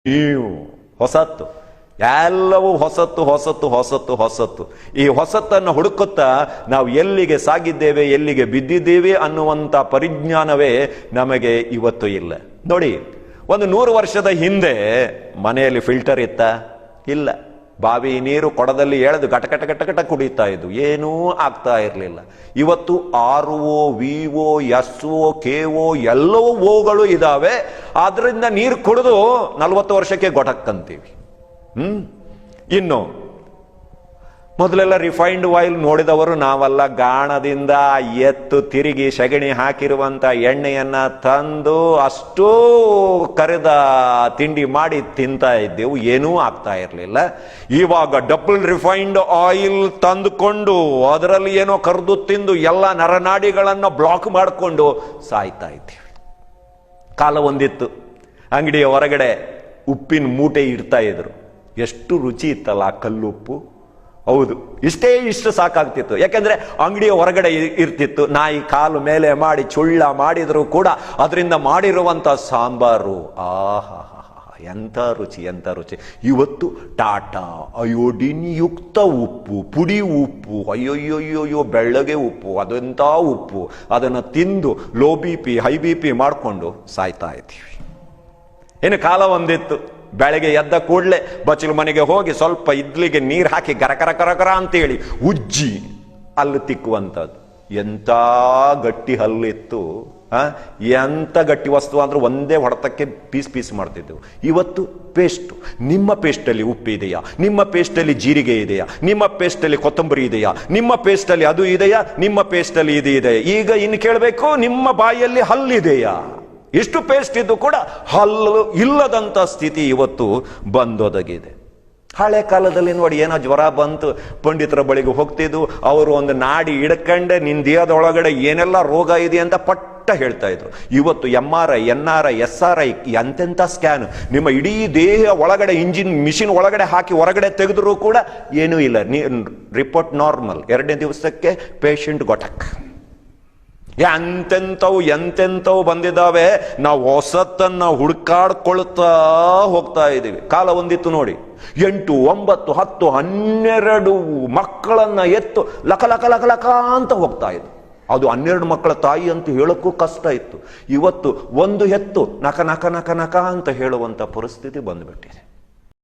ನೀವು ಹೊಸತ್ತು, ಎಲ್ಲವೂ ಹೊಸತ್ತು ಹೊಸತ್ತು ಹೊಸತ್ತು ಹೊಸತ್ತು. ಈ ಹೊಸತ್ತನ್ನು ಹುಡುಕುತ್ತಾ ನಾವು ಎಲ್ಲಿಗೆ ಸಾಗಿದ್ದೇವೆ, ಎಲ್ಲಿಗೆ ಬಿದ್ದಿದ್ದೇವೆ ಅನ್ನುವಂಥ ಪರಿಜ್ಞಾನವೇ ನಮಗೆ ಇವತ್ತು ಇಲ್ಲ. ನೋಡಿ, ಒಂದು 100 ವರ್ಷದ ಹಿಂದೆ ಮನೆಯಲ್ಲಿ ಫಿಲ್ಟರ್ ಇತ್ತ? ಇಲ್ಲ. ಬಾವಿ ನೀರು ಕೊಡದಲ್ಲಿ ಎಳೆದು ಗಟಗಟ ಗಟಗಟ ಕುಡಿತಾ ಇದ್ದು, ಏನೂ ಆಗ್ತಾ ಇರಲಿಲ್ಲ. ಇವತ್ತು RO, VO, SO, KO ಎಲ್ಲವೂ ಓಗಳು ಇದಾವೆ. ಆದ್ರಿಂದ ನೀರು ಕುಡಿದು 40 ವರ್ಷಕ್ಕೆ ಗೊಟಕ್ಕಂತೀವಿ. ಇನ್ನು ಮೊದಲೆಲ್ಲ ರಿಫೈನ್ಡ್ ಆಯಿಲ್ ನೋಡಿದವರು ನಾವಲ್ಲ. ಗಾಣದಿಂದ ಎತ್ತು ತಿರುಗಿ ಸಗಣಿ ಹಾಕಿರುವಂತ ಎಣ್ಣೆಯನ್ನ ತಂದು ಅಷ್ಟೂ ಕರೆದ ತಿಂಡಿ ಮಾಡಿ ತಿಂತಾ ಇದ್ದೆವು, ಏನೂ ಆಗ್ತಾ ಇರಲಿಲ್ಲ. ಇವಾಗ ಡಬಲ್ ರಿಫೈನ್ಡ್ ಆಯಿಲ್ ತಂದುಕೊಂಡು ಅದರಲ್ಲಿ ಏನೋ ಕರೆದು ತಿಂದು ಎಲ್ಲ ನರನಾಡಿಗಳನ್ನ ಬ್ಲಾಕ್ ಮಾಡಿಕೊಂಡು ಸಾಯ್ತಾ ಇದ್ದೀವಿ. ಕಾಲ ಒಂದಿತ್ತು, ಅಂಗಡಿಯ ಹೊರಗಡೆ ಉಪ್ಪಿನ ಮೂಟೆ ಇಡ್ತಾ ಇದ್ರು. ಎಷ್ಟು ರುಚಿ ಇತ್ತಲ್ಲ ಆ ಕಲ್ಲುಪ್ಪು. ಹೌದು, ಇಷ್ಟು ಸಾಕಾಗ್ತಿತ್ತು. ಯಾಕೆಂದ್ರೆ ಅಂಗಡಿಯ ಹೊರಗಡೆ ಇರ್ತಿತ್ತು. ನಾಯಿ ಕಾಲು ಮೇಲೆ ಮಾಡಿ ಚುಳ್ಳ ಮಾಡಿದ್ರು ಕೂಡ ಅದರಿಂದ ಮಾಡಿರುವಂತ ಸಾಂಬಾರು, ಆಹಾ, ಎಂಥ ರುಚಿ, ಎಂಥ ರುಚಿ. ಇವತ್ತು ಟಾಟಾ ಅಯೋಡಿನ್ ಯುಕ್ತ ಉಪ್ಪು, ಪುಡಿ ಉಪ್ಪು, ಅಯ್ಯೋಯ್ಯೋಯ್ಯೋ ಬೆಳ್ಳಗೆ ಉಪ್ಪು, ಅದೆಂಥ ಉಪ್ಪು. ಅದನ್ನು ತಿಂದು ಲೋ BP ಹೈ BP ಮಾಡಿಕೊಂಡು ಸಾಯ್ತಾ ಇದ್ದೀವಿ. ಇನ್ನು ಕಾಲ ಒಂದಿತ್ತು, ಬೆಳಗ್ಗೆ ಎದ್ದ ಕೂಡಲೇ ಬಚ್ಚಲು ಮನೆಗೆ ಹೋಗಿ ಸ್ವಲ್ಪ ಇಡ್ಲಿಗೆ ನೀರು ಹಾಕಿ ಗರಕರ ಕರಕರ ಅಂತೇಳಿ ಉಜ್ಜಿ ಹಲ್ಲು ತಿಕ್ಕುವಂಥದ್ದು. ಎಂಥ ಗಟ್ಟಿ ಹಲ್ಲಿತ್ತು, ಎಂಥ ಗಟ್ಟಿ ವಸ್ತು ಅಂದ್ರೆ ಒಂದೇ ಹೊಡೆತಕ್ಕೆ ಪೀಸ್ ಮಾಡ್ತಿದ್ದೆವು. ಇವತ್ತು ಪೇಸ್ಟ್. ನಿಮ್ಮ ಪೇಸ್ಟಲ್ಲಿ ಉಪ್ಪು ಇದೆಯಾ? ನಿಮ್ಮ ಪೇಸ್ಟಲ್ಲಿ ಜೀರಿಗೆ ಇದೆಯಾ? ನಿಮ್ಮ ಪೇಸ್ಟಲ್ಲಿ ಕೊತ್ತಂಬರಿ ಇದೆಯಾ? ನಿಮ್ಮ ಪೇಸ್ಟಲ್ಲಿ ಅದು ಇದೆಯಾ? ನಿಮ್ಮ ಪೇಸ್ಟಲ್ಲಿ ಇದು ಇದೆಯಾ? ಈಗ ಇನ್ನು ಕೇಳಬೇಕು, ನಿಮ್ಮ ಬಾಯಲ್ಲಿ ಹಲ್ಲಿದೆಯಾ? ಇಷ್ಟು ಪೇಸ್ಟ್ ಇದ್ದು ಕೂಡ ಹಲ್ಲು ಇಲ್ಲದಂತ ಸ್ಥಿತಿ ಇವತ್ತು ಬಂದೊದಗಿದೆ. ಹಳೆ ಕಾಲದಲ್ಲಿ ನೋಡಿ, ಏನೋ ಜ್ವರ ಬಂತು, ಪಂಡಿತರ ಬಳಿಗೆ ಹೋಗ್ತಿದ್ದು, ಅವರು ಒಂದು ನಾಡಿ ಹಿಡ್ಕಂಡೆ ನಿನ್ನ ದೇಹದೊಳಗಡೆ ಏನೆಲ್ಲ ರೋಗ ಇದೆ ಅಂತ ಪಟ್ಟ ಹೇಳ್ತಾ ಇದ್ರು. ಇವತ್ತು MRI, NRI, SRI ಎಂತೆಂಥ ಸ್ಕ್ಯಾನ್, ನಿಮ್ಮ ಇಡೀ ದೇಹ ಒಳಗಡೆ ಇಂಜಿನ್ ಮಿಷಿನ್ ಒಳಗಡೆ ಹಾಕಿ ಹೊರಗಡೆ ತೆಗೆದರೂ ಕೂಡ ಏನೂ ಇಲ್ಲ, ರಿಪೋರ್ಟ್ ನಾರ್ಮಲ್. 2ನೇ ದಿವಸಕ್ಕೆ ಪೇಷಂಟ್ ಗೊಟಕ್. ಎಂತೆಂಥವು ಬಂದಿದ್ದಾವೆ. ನಾವು ಹೊಸತನ್ನ ಹುಡುಕಾಡ್ಕೊಳ್ತಾ ಹೋಗ್ತಾ ಇದ್ದೀವಿ. ಕಾಲ ಒಂದಿತ್ತು ನೋಡಿ, 8, 9, 10, 12 ಮಕ್ಕಳನ್ನ ಎತ್ತು ಲಕ ಲಕ ಲಕ ಲಕ ಅಂತ ಹೋಗ್ತಾ ಇತ್ತು. ಅದು 12 ಮಕ್ಕಳ ತಾಯಿ ಅಂತ ಹೇಳಕ್ಕೂ ಕಷ್ಟ ಇತ್ತು. ಇವತ್ತು ಒಂದು ಎತ್ತು ನಕ ನಕ ನಕ ನಕ ಅಂತ ಹೇಳುವಂತ ಪರಿಸ್ಥಿತಿ ಬಂದ್ಬಿಟ್ಟಿದೆ.